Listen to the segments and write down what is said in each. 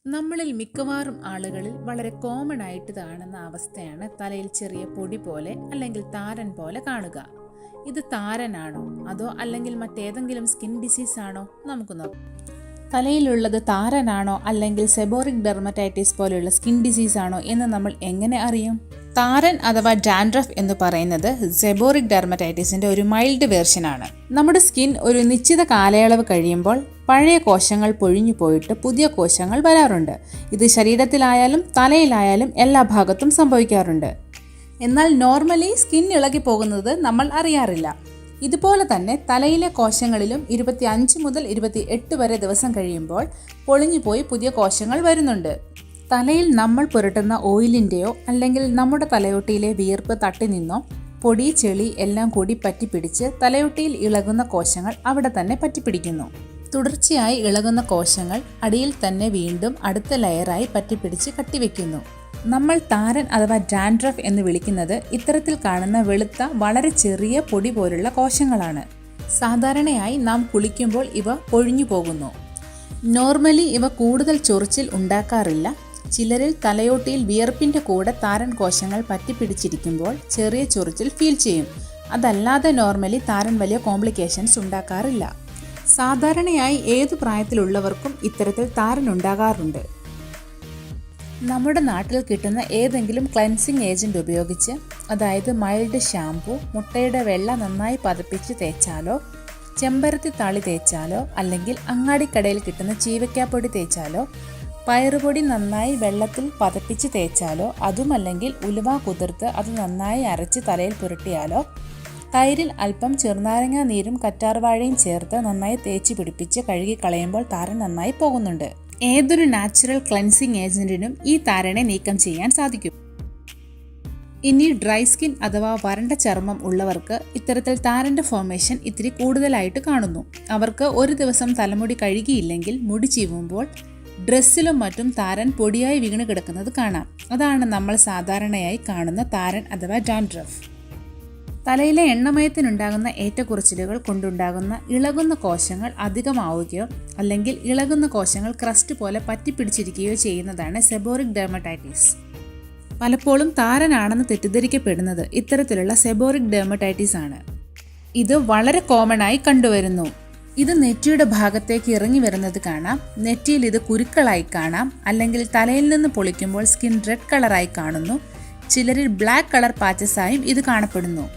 നമ്മളിൽ മിക്കവാറും ആളുകളിൽ വളരെ കോമൺ ആയിട്ട് കാണുന്ന അവസ്ഥയാണ് തലയിൽ ചെറിയ പൊടി പോലെ അല്ലെങ്കിൽ താരൻ പോലെ കാണുക. ഇത് താരനാണോ അതോ അല്ലെങ്കിൽ മറ്റേതെങ്കിലും സ്കിൻ ഡിസീസ് ആണോ? നമുക്ക് നോക്കാം. തലയിലുള്ളത് താരനാണോ അല്ലെങ്കിൽ സെബോറിക് ഡെർമറ്റൈറ്റിസ് പോലെയുള്ള സ്കിൻ ഡിസീസ് ആണോ എന്ന് നമ്മൾ എങ്ങനെ അറിയും? താരൻ അഥവാ ഡാൻഡ്രഫ് എന്ന് പറയുന്നത് സെബോറിക് ഡെർമറ്റൈറ്റിസിന്റെ ഒരു മൈൽഡ് വേർഷനാണ്. നമ്മുടെ സ്കിൻ ഒരു നിശ്ചിത കാലയളവ് കഴിയുമ്പോൾ പഴയ കോശങ്ങൾ പൊഴിഞ്ഞു പോയിട്ട് പുതിയ കോശങ്ങൾ വരാറുണ്ട്. ഇത് ശരീരത്തിലായാലും തലയിലായാലും എല്ലാ ഭാഗത്തും സംഭവിക്കാറുണ്ട്. എന്നാൽ നോർമലി സ്കിൻ ഇളകി പോകുന്നത് നമ്മൾ അറിയാറില്ല. ഇതുപോലെ തന്നെ തലയിലെ കോശങ്ങളിലും 25 മുതൽ 28 വരെ ദിവസം കഴിയുമ്പോൾ പൊളിഞ്ഞുപോയി പുതിയ കോശങ്ങൾ വരുന്നുണ്ട്. തലയിൽ നമ്മൾ പുരട്ടുന്ന ഓയിലിൻ്റെയോ അല്ലെങ്കിൽ നമ്മുടെ തലയോട്ടിയിലെ വിയർപ്പ് തട്ടി നിന്നോ പൊടി ചെളി എല്ലാം കൂടി പറ്റിപ്പിടിച്ച് തലയോട്ടിയിൽ ഇളകുന്ന കോശങ്ങൾ അവിടെ തന്നെ പറ്റിപ്പിടിക്കുന്നു. തുടർച്ചയായി ഇളകുന്ന കോശങ്ങൾ അടിയിൽ തന്നെ വീണ്ടും അടുത്ത ലെയറായി പറ്റിപ്പിടിച്ച് കട്ടിവെക്കുന്നു. നമ്മൾ താരൻ അഥവാ ഡാൻഡ്രഫ് എന്ന് വിളിക്കുന്നത് ഇത്തരത്തിൽ കാണുന്ന വെളുത്ത വളരെ ചെറിയ പൊടി പോലുള്ള കോശങ്ങളാണ്. സാധാരണയായി നാം കുളിക്കുമ്പോൾ ഇവ പൊഴിഞ്ഞു പോകുന്നു. നോർമലി ഇവ കൂടുതൽ ചൊറിച്ചിൽ ഉണ്ടാക്കാറില്ല. ചിലരിൽ തലയോട്ടിയിൽ വിയർപ്പിൻ്റെ കൂടെ താരൻ കോശങ്ങൾ പറ്റിപ്പിടിച്ചിരിക്കുമ്പോൾ ചെറിയ ചൊറിച്ചിൽ ഫീൽ ചെയ്യും. അതല്ലാതെ നോർമലി താരൻ വലിയ കോംപ്ലിക്കേഷൻസ് ഉണ്ടാക്കാറില്ല. സാധാരണയായി ഏതു പ്രായത്തിലുള്ളവർക്കും ഇത്തരത്തിൽ താരൻ ഉണ്ടാകാറുണ്ട്. നമ്മുടെ നാട്ടിൽ കിട്ടുന്ന ഏതെങ്കിലും ക്ലെൻസിങ് ഏജൻറ് ഉപയോഗിച്ച്, അതായത് മൈൽഡ് ഷാംപൂ, മുട്ടയുടെ വെള്ള നന്നായി പതപ്പിച്ച് തേച്ചാലോ, ചെമ്പരത്തി താളി തേച്ചാലോ, അല്ലെങ്കിൽ അങ്ങാടിക്കടയിൽ കിട്ടുന്ന ചീവയ്ക്കാപ്പൊടി തേച്ചാലോ, പയറുപൊടി നന്നായി വെള്ളത്തിൽ പതപ്പിച്ച് തേച്ചാലോ, അതുമല്ലെങ്കിൽ ഉലുവ കുതിർത്ത് അത് നന്നായി അരച്ച് തലയിൽ പുരട്ടിയാലോ, തൈരിൽ അല്പം ചെറുനാരങ്ങ നീരും കറ്റാർവാഴയും ചേർത്ത് നന്നായി തേച്ച് പിടിപ്പിച്ച് കഴുകി കളയുമ്പോൾ താരൻ നന്നായി പോകുന്നുണ്ട്. ഏതൊരു നാച്ചുറൽ ക്ലെൻസിങ് ഏജന്റിനും ഈ താരനെ നീക്കം ചെയ്യാൻ സാധിക്കും. ഇനി ഡ്രൈ സ്കിൻ അഥവാ വരണ്ട ചർമ്മം ഉള്ളവർക്ക് ഇത്തരത്തിൽ താരന്റെ ഫോർമേഷൻ ഇത്തിരി കൂടുതലായിട്ട് കാണുന്നു. അവർക്ക് ഒരു ദിവസം തലമുടി കഴുകിയില്ലെങ്കിൽ മുടി ചീവുമ്പോൾ ഡ്രസ്സിലും മറ്റും താരൻ പൊടിയായി വീണ് കിടക്കുന്നത് കാണാം. അതാണ് നമ്മൾ സാധാരണയായി കാണുന്ന താരൻ അഥവാ ഡാൻഡ്രഫ്. തലയിലെ എണ്ണമയത്തിനുണ്ടാകുന്ന ഏറ്റക്കുറച്ചിലുകൾ കൊണ്ടുണ്ടാകുന്ന ഇളകുന്ന കോശങ്ങൾ അധികമാവുകയോ അല്ലെങ്കിൽ ഇളകുന്ന കോശങ്ങൾ ക്രസ്റ്റ് പോലെ പറ്റിപ്പിടിച്ചിരിക്കുകയോ ചെയ്യുന്നതാണ് സെബോറിക് ഡെർമറ്റൈറ്റിസ്. പലപ്പോഴും താരനാണെന്ന് തെറ്റിദ്ധരിക്കപ്പെടുന്നത് ഇത്തരത്തിലുള്ള സെബോറിക് ഡെർമറ്റൈറ്റിസ് ആണ്. ഇത് വളരെ കോമൺ ആയി കണ്ടുവരുന്നു. ഇത് നെറ്റിയുടെ ഭാഗത്തേക്ക് ഇറങ്ങി വരുന്നത് കാണാം. നെറ്റിയിൽ ഇത് കുരുക്കളായി കാണാം. അല്ലെങ്കിൽ തലയിൽ നിന്ന് പൊളിക്കുമ്പോൾ സ്കിൻ റെഡ് കളറായി കാണുന്നു. ചിലരിൽ ബ്ലാക്ക് കളർ പാച്ചസായും ഇത് കാണപ്പെടുന്നു.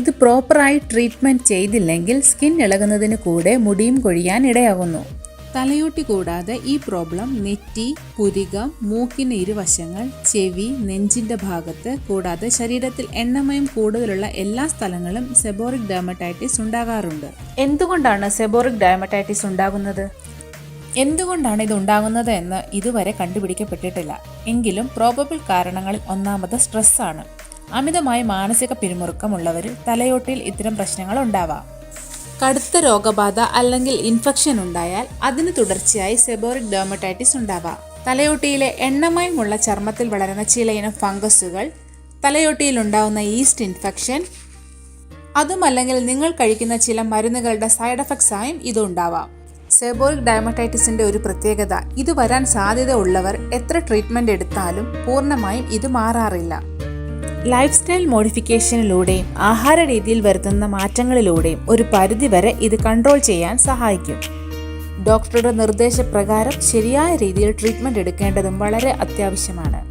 ഇത് പ്രോപ്പറായി ട്രീറ്റ്മെൻറ്റ് ചെയ്തില്ലെങ്കിൽ സ്കിൻ ഇളകുന്നതിന് കൂടെ മുടിയും കൊഴിയാൻ ഇടയാകുന്നു. തലയോട്ടി കൂടാതെ ഈ പ്രോബ്ലം നെറ്റി, പുരികം, മൂക്കിന് ഇരുവശങ്ങൾ, ചെവി, നെഞ്ചിൻ്റെ ഭാഗത്ത് കൂടാതെ ശരീരത്തിൽ എണ്ണമയം കൂടുതലുള്ള എല്ലാ സ്ഥലങ്ങളും സെബോറിക് ഡെർമറ്റൈറ്റിസ് ഉണ്ടാകാറുണ്ട്. എന്തുകൊണ്ടാണ് സെബോറിക് ഡെർമറ്റൈറ്റിസ് ഉണ്ടാകുന്നത്? എന്തുകൊണ്ടാണ് ഇത് ഉണ്ടാകുന്നത് എന്ന് ഇതുവരെ കണ്ടുപിടിക്കപ്പെട്ടിട്ടില്ല. എങ്കിലും പ്രോബബിൾ കാരണങ്ങളിൽ ഒന്നാമത് സ്ട്രെസ്സാണ്. അമിതമായി മാനസിക പിരിമുറുക്കമുള്ളവരിൽ തലയോട്ടിയിൽ ഇത്തരം പ്രശ്നങ്ങൾ ഉണ്ടാവാം. കടുത്ത രോഗബാധ അല്ലെങ്കിൽ ഇൻഫെക്ഷൻ ഉണ്ടായാൽ അതിന് തുടർച്ചയായി സെബോറിക് ഡെർമറ്റൈറ്റിസ് ഉണ്ടാവാം. തലയോട്ടിയിലെ എണ്ണമയമുള്ള ചർമ്മത്തിൽ വളരുന്ന ചിലയിനം ഫംഗസുകൾ, തലയോട്ടിയിൽ ഉണ്ടാവുന്ന ഈസ്റ്റ് ഇൻഫെക്ഷൻ, അതുമല്ലെങ്കിൽ നിങ്ങൾ കഴിക്കുന്ന ചില മരുന്നുകളുടെ സൈഡ് എഫക്ട്സ് ആയും ഇത് ഉണ്ടാവാം. സെബോറിക് ഡെർമറ്റൈറ്റിസിന്റെ ഒരു പ്രത്യേകത, ഇത് വരാൻ സാധ്യത ഉള്ളവർ എത്ര ട്രീറ്റ്മെന്റ് എടുത്താലും പൂർണ്ണമായും ഇത് മാറാറില്ല. ലൈഫ് സ്റ്റൈൽ മോഡിഫിക്കേഷനിലൂടെയും ആഹാര രീതിയിൽ വരുത്തുന്ന മാറ്റങ്ങളിലൂടെയും ഒരു പരിധിവരെ ഇത് കൺട്രോൾ ചെയ്യാൻ സഹായിക്കും. ഡോക്ടറുടെ നിർദ്ദേശപ്രകാരം ശരിയായ രീതിയിൽ ട്രീറ്റ്മെന്റ് എടുക്കേണ്ടതും വളരെ അത്യാവശ്യമാണ്.